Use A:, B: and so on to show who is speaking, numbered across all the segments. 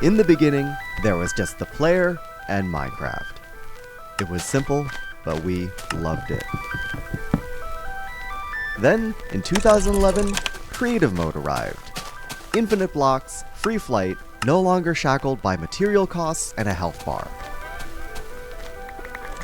A: In the beginning, there was just the player and Minecraft. It was simple, but we loved it. Then, in 2011, creative mode arrived. Infinite blocks, free flight, no longer shackled by material costs and a health bar.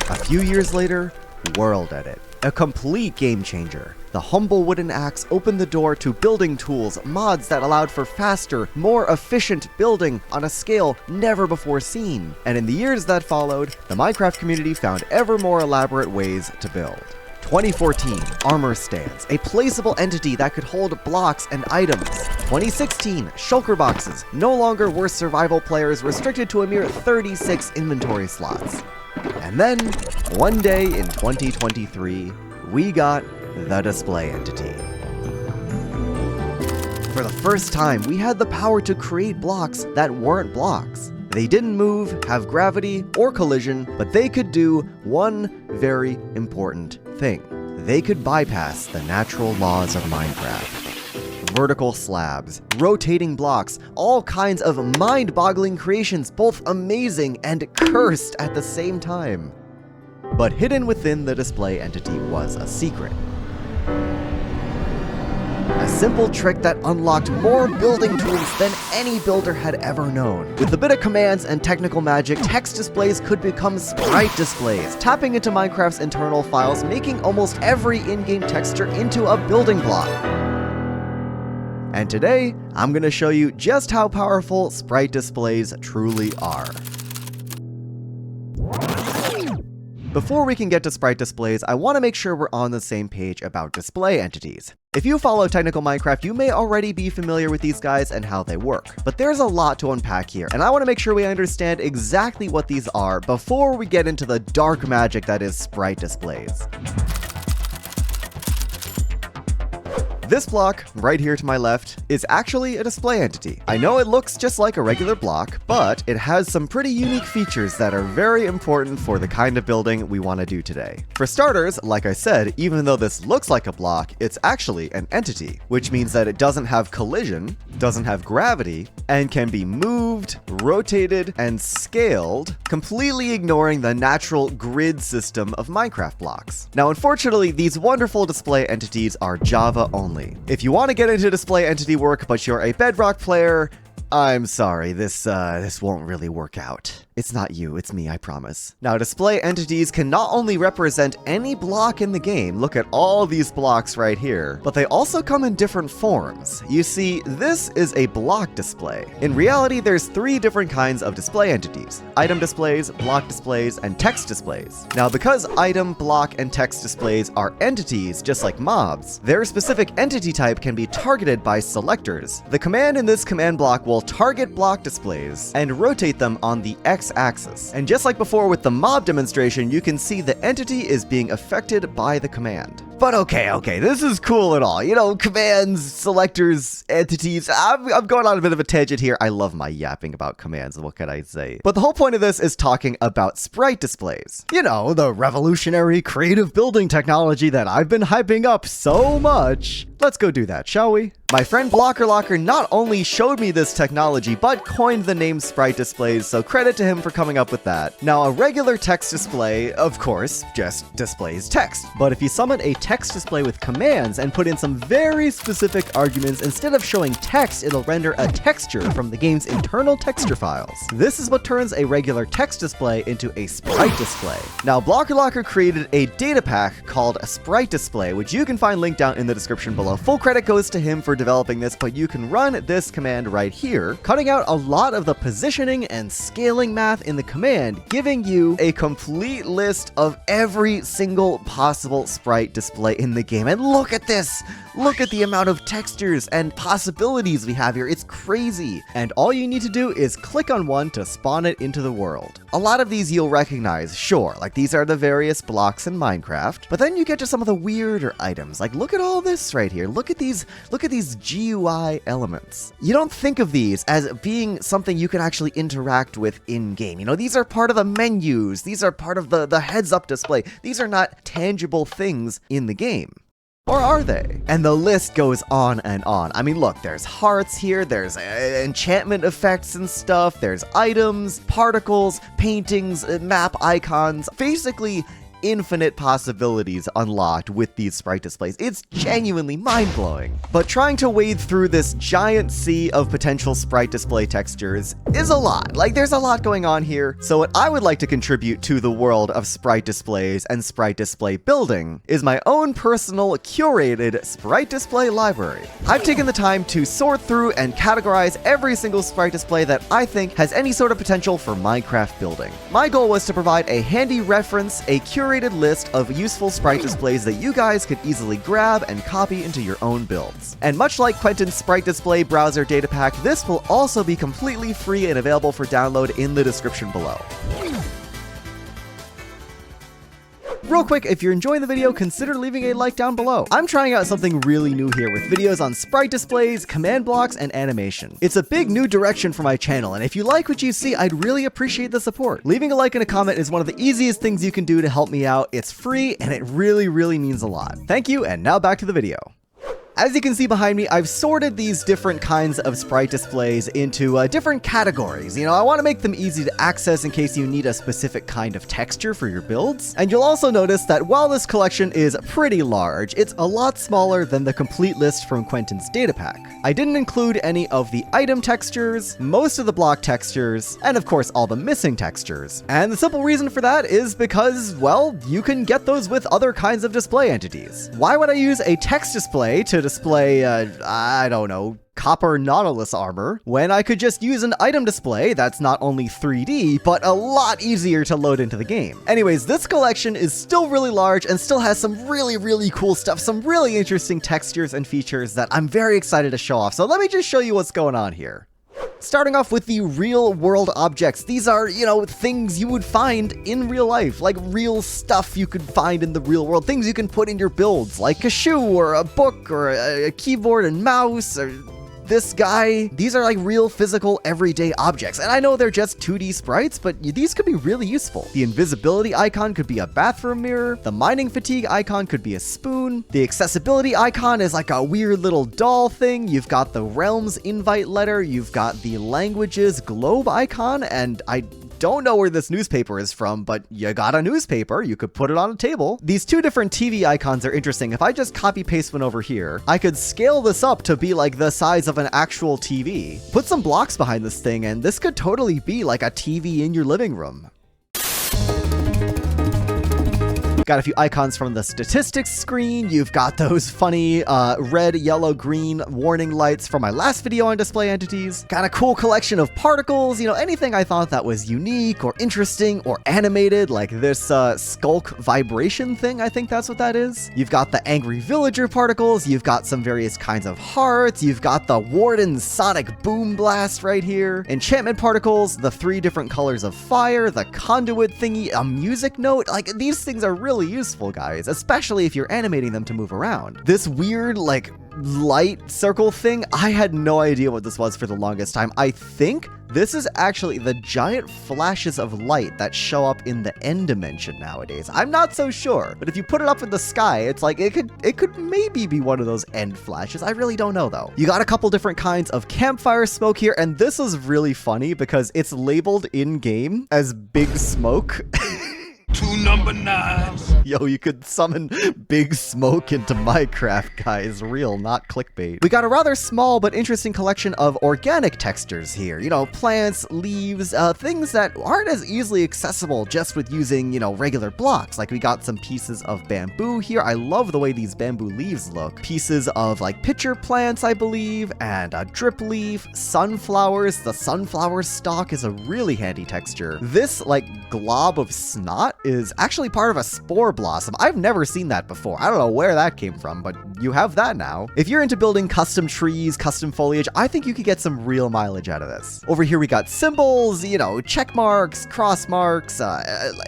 A: A few years later, World Edit, a complete game changer. The humble wooden axe opened the door to building tools, mods that allowed for faster, more efficient building on a scale never before seen. And in the years that followed, the Minecraft community found ever more elaborate ways to build. 2014, armor stands, a placeable entity that could hold blocks and items. 2016, shulker boxes, no longer were survival players restricted to a mere 36 inventory slots. And then, one day in 2023, we got the display entity. For the first time, we had the power to create blocks that weren't blocks. They didn't move, have gravity, or collision, but they could do one very important thing. They could bypass the natural laws of Minecraft. Vertical slabs, rotating blocks, all kinds of mind-boggling creations, both amazing and cursed at the same time. But hidden within the display entity was a secret. A simple trick that unlocked more building tools than any builder had ever known. With a bit of commands and technical magic, text displays could become sprite displays, tapping into Minecraft's internal files, making almost every in-game texture into a building block. And today, I'm going to show you just how powerful sprite displays truly are. Before we can get to sprite displays, I want to make sure we're on the same page about display entities. If you follow technical Minecraft, you may already be familiar with these guys and how they work. But there's a lot to unpack here, and I want to make sure we understand exactly what these are before we get into the dark magic that is sprite displays. This block, right here to my left, is actually a display entity. I know it looks just like a regular block, but it has some pretty unique features that are very important for the kind of building we want to do today. For starters, like I said, even though this looks like a block, it's actually an entity, which means that it doesn't have collision, doesn't have gravity, and can be moved, rotated, and scaled, completely ignoring the natural grid system of Minecraft blocks. Now, unfortunately, these wonderful display entities are Java only. If you want to get into display entity work, but you're a Bedrock player, I'm sorry, this won't really work out. It's not you, it's me, I promise. Now, display entities can not only represent any block in the game, look at all these blocks right here, but they also come in different forms. You see, this is a block display. In reality, there's three different kinds of display entities: item displays, block displays, and text displays. Now, because item, block, and text displays are entities, just like mobs, their specific entity type can be targeted by selectors. The command in this command block will target block displays and rotate them on the x-axis. And just like before with the mob demonstration, you can see the entity is being affected by the command. But okay, this is cool and all. You know, commands, selectors, entities. I'm going on a bit of a tangent here. I love my yapping about commands, what can I say? But the whole point of this is talking about sprite displays. You know, the revolutionary creative building technology that I've been hyping up so much. Let's go do that, shall we? My friend BlockerLocker not only showed me this technology, but coined the name sprite displays, so credit to him for coming up with that. Now, a regular text display, of course, just displays text. But if you summon a text display with commands and put in some very specific arguments, instead of showing text, it'll render a texture from the game's internal texture files. This is what turns a regular text display into a sprite display. Now, BlockerLocker created a data pack called a Sprite Display, which you can find linked down in the description below. Full credit goes to him for developing this, but you can run this command right here, cutting out a lot of the positioning and scaling math in the command, giving you a complete list of every single possible sprite display in the game. And look at this! Look at the amount of textures and possibilities we have here. It's crazy. And all you need to do is click on one to spawn it into the world. A lot of these you'll recognize, sure, like these are the various blocks in Minecraft, but then you get to some of the weirder items. Like, look at all this right here. Look at these GUI elements. You don't think of these as being something you can actually interact with in-game. You know, these are part of the menus. These are part of the heads-up display. These are not tangible things in the game. Or are they? And the list goes on and on. I mean, look, there's hearts here, there's enchantment effects and stuff, there's items, particles, paintings, map icons, basically infinite possibilities unlocked with these sprite displays. It's genuinely mind-blowing. But trying to wade through this giant sea of potential sprite display textures is a lot. Like, there's a lot going on here. So what I would like to contribute to the world of sprite displays and sprite display building is my own personal curated sprite display library. I've taken the time to sort through and categorize every single sprite display that I think has any sort of potential for Minecraft building. My goal was to provide a handy reference, a curated list of useful sprite displays that you guys could easily grab and copy into your own builds. And much like Quentin's Sprite Display browser data pack, this will also be completely free and available for download in the description below. Real quick, if you're enjoying the video, consider leaving a like down below. I'm trying out something really new here with videos on sprite displays, command blocks, and animation. It's a big new direction for my channel, and if you like what you see, I'd really appreciate the support. Leaving a like and a comment is one of the easiest things you can do to help me out. It's free, and it really means a lot. Thank you, and now back to the video. As you can see behind me, I've sorted these different kinds of sprite displays into different categories. You know, I want to make them easy to access in case you need a specific kind of texture for your builds. And you'll also notice that while this collection is pretty large, it's a lot smaller than the complete list from Quentin's data pack. I didn't include any of the item textures, most of the block textures, and of course all the missing textures. And the simple reason for that is because, well, you can get those with other kinds of display entities. Why would I use a text display to display, I don't know, copper Nautilus armor, when I could just use an item display that's not only 3D, but a lot easier to load into the game. Anyways, this collection is still really large and still has some really cool stuff, some really interesting textures and features that I'm very excited to show off. So let me just show you what's going on here. Starting off with the real world objects. These are, you know, things you would find in real life, like real stuff you could find in the real world, things you can put in your builds, like a shoe or a book or a keyboard and mouse or this guy. These are like real physical everyday objects, and I know they're just 2D sprites, but these could be really useful. The invisibility icon could be a bathroom mirror, the mining fatigue icon could be a spoon, the accessibility icon is like a weird little doll thing, you've got the realms invite letter, you've got the languages globe icon, and I don't know where this newspaper is from, but you got a newspaper, you could put it on a table. These two different TV icons are interesting. If I just copy paste one over here, I could scale this up to be like the size of an actual TV. Put some blocks behind this thing, and this could totally be like a TV in your living room. Got a few icons from the statistics screen. You've got those funny red, yellow, green warning lights from my last video on display entities. Got a cool collection of particles, you know, anything I thought that was unique or interesting or animated, like this skulk vibration thing, I think that's what that is. You've got the angry villager particles, you've got some various kinds of hearts, you've got the warden sonic boom blast right here, enchantment particles, the 3 different colors of fire, the conduit thingy, a music note. Like, these things are really useful, guys, especially if you're animating them to move around. This weird, like, light circle thing, I had no idea what this was for the longest time. I think this is actually the giant flashes of light that show up in the end dimension nowadays. I'm not so sure, but if you put it up in the sky, it's like it could maybe be one of those end flashes. I really don't know though. You got a couple different kinds of campfire smoke here, and this is really funny because it's labeled in game as big smoke.
B: 2 number 9s.
A: Yo, you could summon big smoke into Minecraft, guys. Real, not clickbait. We got a rather small but interesting collection of organic textures here. You know, plants, leaves, things that aren't as easily accessible just with using, you know, regular blocks. Like we got some pieces of bamboo here. I love the way these bamboo leaves look. Pieces of like pitcher plants, I believe, and a drip leaf, sunflowers. The sunflower stalk is a really handy texture. This like glob of snot is actually part of a spore blossom. I've never seen that before. I don't know where that came from, but you have that now. If you're into building custom trees, custom foliage, I think you could get some real mileage out of this. Over here we got symbols, you know, check marks, cross marks,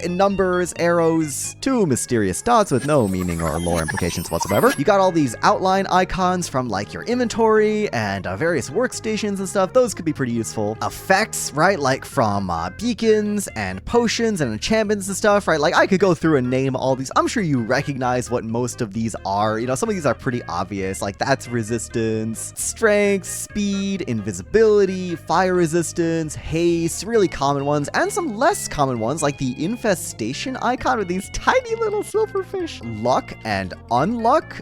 A: numbers, arrows, 2 mysterious dots with no meaning or lore implications whatsoever. You got all these outline icons from like your inventory and various workstations and stuff. Those could be pretty useful. Effects, right? Like from beacons and potions and enchantments and stuff. stuff, right? Like I could go through and name all these. I'm sure you recognize what most of these are. You know, some of these are pretty obvious, like that's resistance, strength, speed, invisibility, fire resistance, haste, really common ones, and some less common ones like the infestation icon with these tiny little silverfish. Luck and unluck,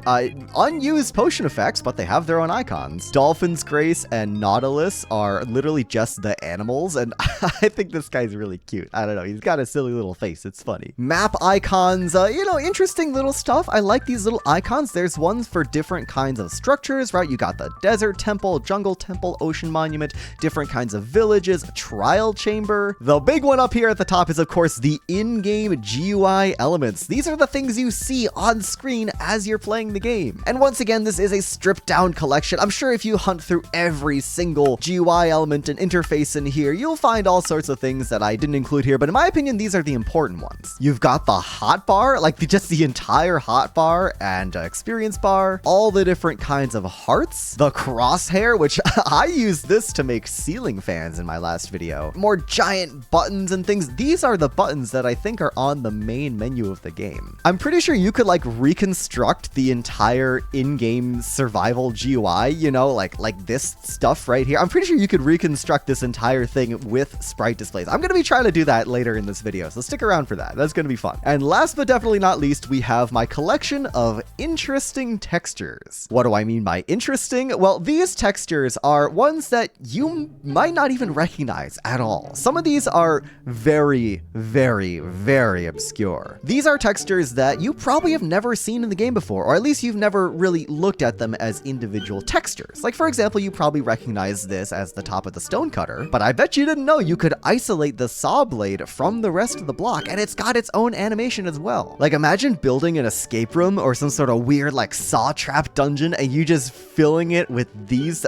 A: unused potion effects, but they have their own icons. Dolphin's Grace and Nautilus are literally just the animals, and I think this guy's really cute. I don't know, he's got a silly little face, it's funny. Map icons, you know, interesting little stuff. I like these little icons. There's ones for different kinds of structures, right? You got the desert temple, jungle temple, ocean monument, different kinds of villages, trial chamber. The big one up here at the top is, of course, the in-game GUI elements. These are the things you see on screen as you're playing the game. And once again, this is a stripped down collection. I'm sure if you hunt through every single GUI element and interface in here, you'll find all sorts of things that I didn't include here, but in my opinion, these are the important ones. You've got the hotbar, like just the entire hotbar and experience bar, all the different kinds of hearts, the crosshair, which I used this to make ceiling fans in my last video, more giant buttons and things. These are the buttons that I think are on the main menu of the game. I'm pretty sure you could like reconstruct the entire in-game survival GUI, you know, like this stuff right here. I'm pretty sure you could reconstruct this entire thing with Sprite Displays. I'm going to be trying to do that later in this video, so stick around for that. That's going to be fun. And last but definitely not least, we have my collection of interesting textures. What do I mean by interesting? Well, these textures are ones that you might not even recognize at all. Some of these are very, very, very obscure. These are textures that you probably have never seen in the game before, or at least you've never really looked at them as individual textures. Like for example, you probably recognize this as the top of the stone cutter, but I bet you didn't know you could isolate the saw blade from the rest of the block, and it's got its own animation as well. Like imagine building an escape room or some sort of weird like saw trap dungeon and you just filling it with these,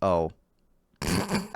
A: oh.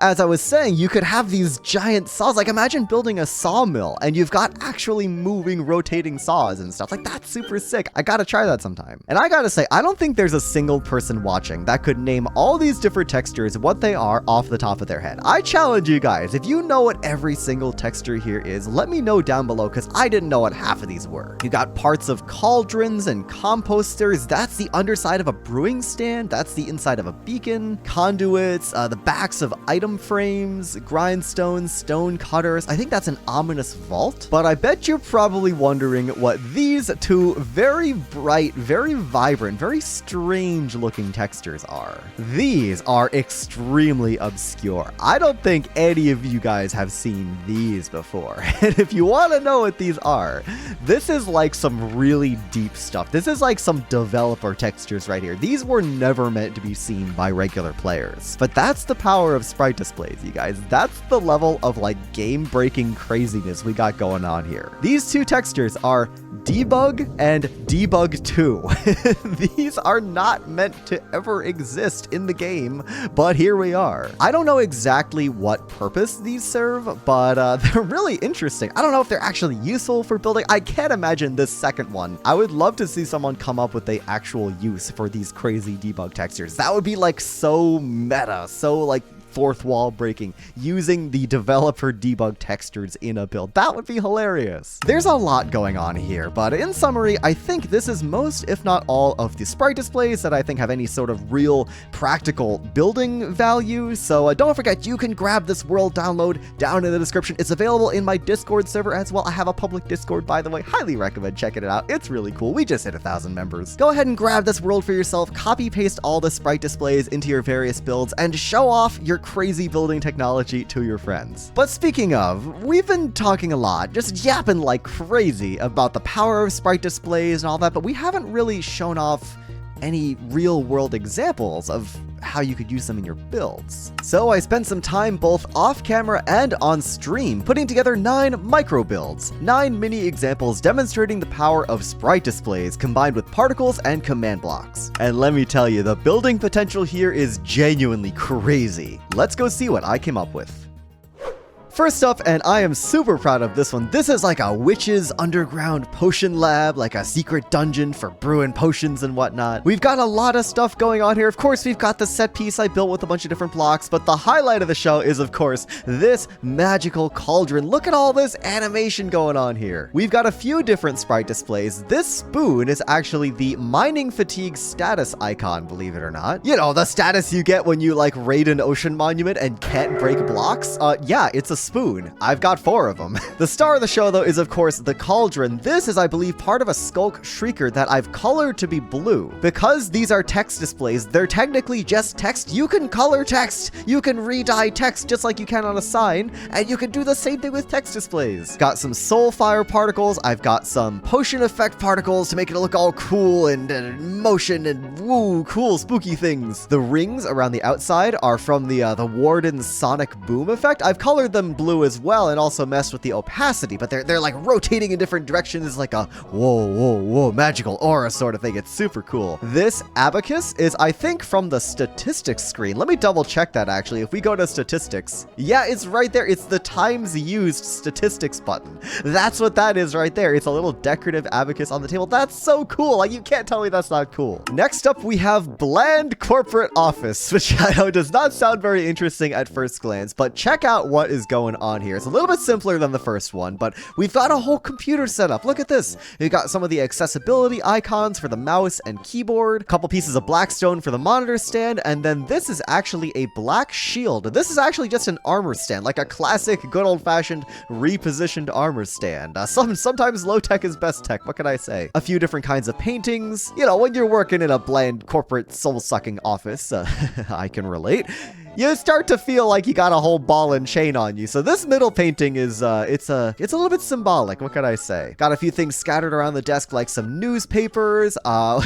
A: As I was saying, you could have these giant saws. Like imagine building a sawmill and you've got actually moving, rotating saws and stuff. Like that's super sick. I gotta try that sometime. And I gotta say, I don't think there's a single person watching that could name all these different textures, what they are off the top of their head. I challenge you guys, if you know what every single texture here is, let me know down below, because I didn't know what half of these were. You got parts of cauldrons and composters. That's the underside of a brewing stand. That's the inside of a beacon. Conduits, the backs of item frames, grindstones, stone cutters. I think that's an ominous vault, but I bet you're probably wondering what these two very bright, very vibrant, very strange looking textures are. These are extremely obscure. I don't think any of you guys have seen these before. And if you want to know what these are, this is like some really deep stuff. This is like some developer textures right here. These were never meant to be seen by regular players, but that's the power of Sprite Displays, you guys. That's the level of like game-breaking craziness we got going on here. These two textures are Debug and Debug 2. These are not meant to ever exist in the game, but here we are. I don't know exactly what purpose these serve, but they're really interesting. I don't know if they're actually useful for building. I can't imagine this second one. I would love to see someone come up with an actual use for these crazy debug textures. That would be like so meta, so like fourth wall breaking, using the developer debug textures in a build. That would be hilarious. There's a lot going on here, but in summary, I think this is most, if not all, of the Sprite Displays that I think have any sort of real practical building value. So don't forget, you can grab this world download down in the description. It's available in my Discord server as well. I have a public Discord, by the way. Highly recommend checking it out. It's really cool. We just hit 1,000 members. Go ahead and grab this world for yourself, copy paste all the Sprite Displays into your various builds, and show off your crazy building technology to your friends. But speaking of, we've been talking a lot, just yapping like crazy about the power of Sprite Displays and all that, but we haven't really shown off any real world examples of how you could use them in your builds. So I spent some time both off camera and on stream putting together 9 micro builds, 9 mini examples demonstrating the power of Sprite Displays combined with particles and command blocks. And let me tell you, the building potential here is genuinely crazy. Let's go see what I came up with. First up, and I am super proud of this one, this is like a witch's underground potion lab, like a secret dungeon for brewing potions and whatnot. We've got a lot of stuff going on here. Of course, we've got the set piece I built with a bunch of different blocks, but the highlight of the show is, of course, this magical cauldron. Look at all this animation going on here. We've got a few different sprite displays. This spoon is actually the mining fatigue status icon, believe it or not. You know, the status you get when you like raid an ocean monument and can't break blocks. Yeah, it's a spoon. I've got 4 of them. The star of the show, though, is of course the cauldron. This is, I believe, part of a skulk shrieker that I've colored to be blue. Because these are text displays, they're technically just text. You can color text. You can re-dye text just like you can on a sign, and you can do the same thing with text displays. Got some soul fire particles. I've got some potion effect particles to make it look all cool and motion and woo, cool, spooky things. The rings around the outside are from the Warden's sonic boom effect. I've colored them blue as well and also messed with the opacity, but they're like rotating in different directions, like a whoa, whoa, whoa, magical aura sort of thing. It's super cool. This abacus is, I think, from the statistics screen. Let me double check that actually. If we go to statistics, yeah, it's right there. It's the times used statistics button. That's what that is right there. It's a little decorative abacus on the table. That's so cool. Like, you can't tell me that's not cool. Next up, we have bland corporate office, which I know does not sound very interesting at first glance, but check out what is going on here. It's a little bit simpler than the first one, but we've got a whole computer setup. Look at this. We've got some of the accessibility icons for the mouse and keyboard, a couple pieces of blackstone for the monitor stand, and then this is actually a black shield. This is actually just an armor stand, like a classic, good old-fashioned, repositioned armor stand. Sometimes low tech is best tech. What can I say? A few different kinds of paintings. You know, when you're working in a bland corporate soul-sucking office, I can relate. You start to feel like you got a whole ball and chain on you. So this middle painting is, it's a little bit symbolic. What can I say? Got a few things scattered around the desk, like some newspapers.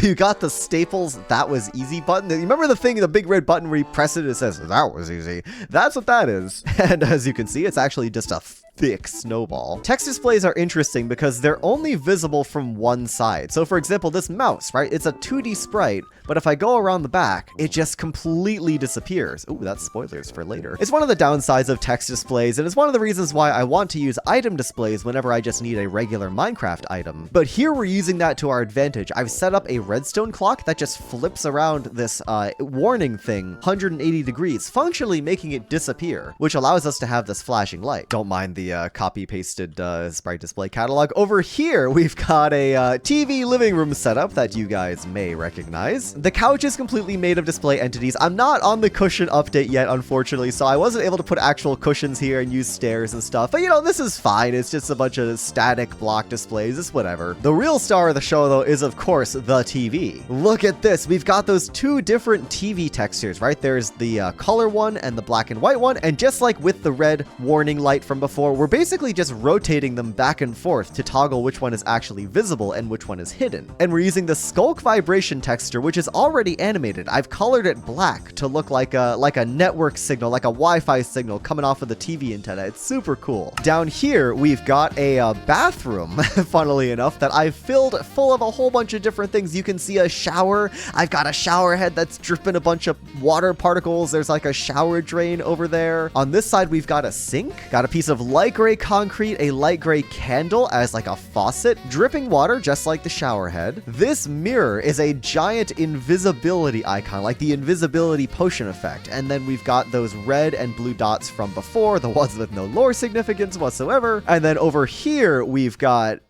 A: You got the staples, that was easy button. You remember the thing, the big red button where you press it, it says, that was easy. That's what that is. And as you can see, it's actually just a thick snowball. Text displays are interesting because they're only visible from one side. So for example, this mouse, right? It's a 2D sprite, but if I go around the back, it just completely disappears. Ooh, that's spoilers for later. It's one of the downsides of text displays, and it's one of the reasons why I want to use item displays whenever I just need a regular Minecraft item. But here we're using that to our advantage. I've set up a redstone clock that just flips around this warning thing 180 degrees, functionally making it disappear, which allows us to have this flashing light. Don't mind the copy-pasted Sprite Display catalog. Over here, we've got a TV living room setup that you guys may recognize. The couch is completely made of display entities. I'm not on the cushion update yet, unfortunately, so I wasn't able to put actual cushions here and use stairs and stuff. But, you know, this is fine. It's just a bunch of static block displays. It's whatever. The real star of the show, though, is, of course, the TV. Look at this. We've got those 2 different TV textures, right? There's the color one and the black and white one. And just like with the red warning light from before, we're basically just rotating them back and forth to toggle which one is actually visible and which one is hidden. And we're using the skulk vibration texture, which is already animated. I've colored it black to look like a network signal, like a Wi-Fi signal coming off of the TV antenna. It's super cool. Down here, we've got a bathroom, funnily enough, that I've filled full of a whole bunch of different things. You can see a shower. I've got a shower head that's dripping a bunch of water particles. There's like a shower drain over there. On this side, we've got a sink, got a piece of light gray concrete, a light gray candle as like a faucet, dripping water just like the shower head. This mirror is a giant invisibility icon, like the invisibility potion effect. And then we've got those red and blue dots from before, the ones with no lore significance whatsoever. And then over here, we've got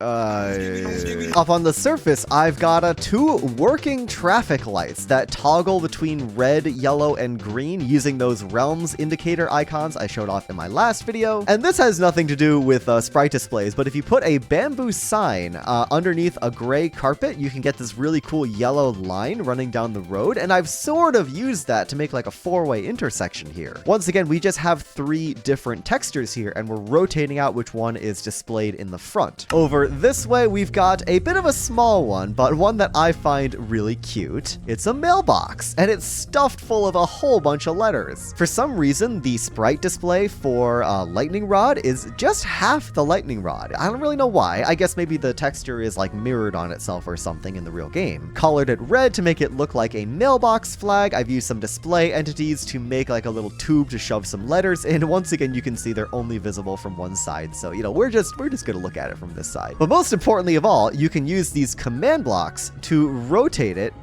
A: up on the surface, I've got 2 working traffic lights that toggle between red, yellow, and green using those realms indicator icons I showed off in my last video. And this has nothing to do with sprite displays, but if you put a bamboo sign underneath a gray carpet, you can get this really cool yellow line running down the road. And I've sort of used that to make like a 4-way intersection here. Once again, we just have 3 different textures here, and we're rotating out which one is displayed in the front. Over Over this way, we've got a bit of a small one, but one that I find really cute. It's a mailbox, and it's stuffed full of a whole bunch of letters. For some reason, the sprite display for lightning rod is just half the lightning rod. I don't really know why. I guess maybe the texture is like mirrored on itself or something in the real game. Colored it red to make it look like a mailbox flag. I've used some display entities to make like a little tube to shove some letters in. Once again, you can see they're only visible from one side. So, you know, we're just gonna look at it from this side. But most importantly of all, you can use these command blocks to rotate it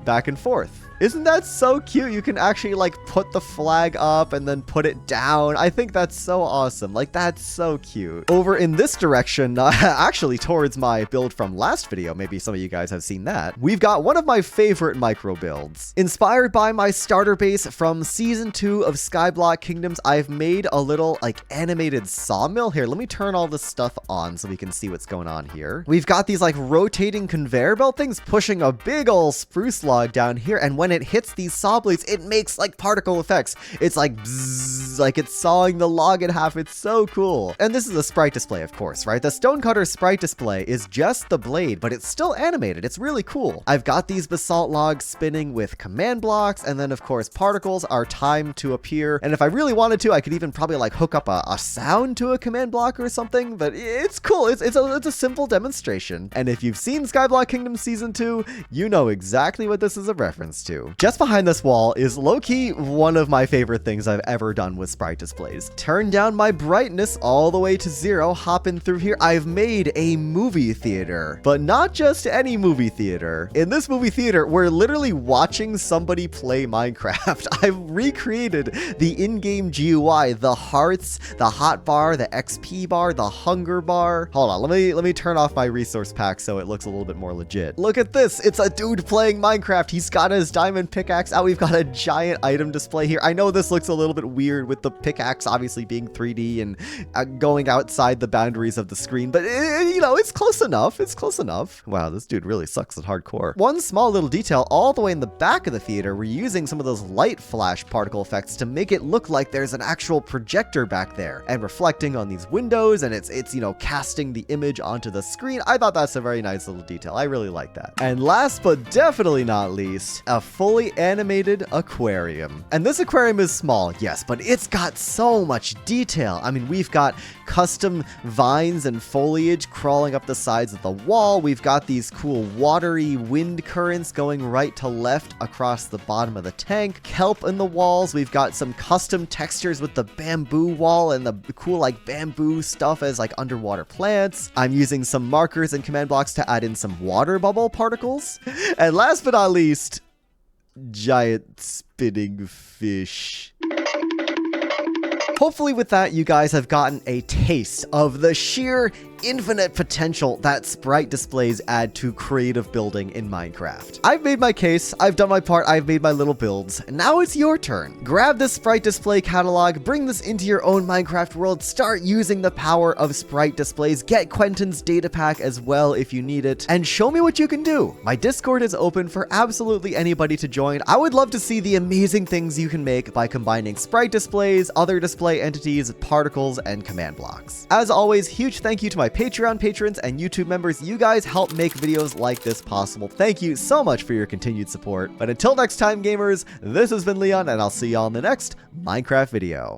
A: back and forth. Isn't that so cute? You can actually like put the flag up and then put it down. I think that's so awesome. Like, that's so cute. Over in this direction, actually towards my build from last video, maybe some of you guys have seen that, we've got one of my favorite micro builds. Inspired by my starter base from season 2 of Skyblock Kingdoms, I've made a little like animated sawmill. Here, let me turn all this stuff on so we can see what's going on here. We've got these like rotating conveyor belt things pushing a big old spruce log down here, and when it hits these saw blades, it makes like particle effects. It's like bzzz, like it's sawing the log in half. It's so cool. And this is a sprite display, of course, right? The stonecutter sprite display is just the blade, but it's still animated. It's really cool. I've got these basalt logs spinning with command blocks, and then of course particles are timed to appear. And if I really wanted to, I could even probably like hook up a sound to a command block or something, but it's cool. It's a simple demonstration. And if you've seen Skyblock Kingdoms Season 2, you know exactly what this is a reference to. Just behind this wall is low-key one of my favorite things I've ever done with sprite displays. Turn down my brightness all the way to 0, hopping through here. I've made a movie theater, but not just any movie theater. In this movie theater, we're literally watching somebody play Minecraft. I've recreated the in-game GUI, the hearts, the hot bar, the XP bar, the hunger bar. Hold on, let me turn off my resource pack so it looks a little bit more legit. Look at this. It's a dude playing Minecraft. He's got his diamond pickaxe out. We've got a giant item display here. I know this looks a little bit weird with the pickaxe obviously being 3D and going outside the boundaries of the screen, but you know, it's close enough. It's close enough. Wow, this dude really sucks at hardcore. One small little detail all the way in the back of the theater, we're using some of those light flash particle effects to make it look like there's an actual projector back there and reflecting on these windows, and it's you know, casting the image onto the screen. I thought that's a very nice little detail. I really like that. And last but definitely not least, a fully animated aquarium. And this aquarium is small, yes, but it's got so much detail. I mean, we've got custom vines and foliage crawling up the sides of the wall. We've got these cool watery wind currents going right to left across the bottom of the tank, kelp in the walls. We've got some custom textures with the bamboo wall and the cool like bamboo stuff as like underwater plants. I'm using some markers and command blocks to add in some water bubble particles. And last but not least, giant spinning fish. Hopefully with that, you guys have gotten a taste of the sheer infinite potential that sprite displays add to creative building in Minecraft. I've made my case, I've done my part, I've made my little builds, and now it's your turn. Grab this sprite display catalog, bring this into your own Minecraft world, start using the power of sprite displays, get Quentin's data pack as well if you need it, and show me what you can do. My Discord is open for absolutely anybody to join. I would love to see the amazing things you can make by combining sprite displays, other display entities, particles, and command blocks. As always, huge thank you to my Patreon patrons and YouTube members. You guys help make videos like this possible. Thank you so much for your continued support. But until next time, gamers, this has been Leon, and I'll see y'all in the next Minecraft video.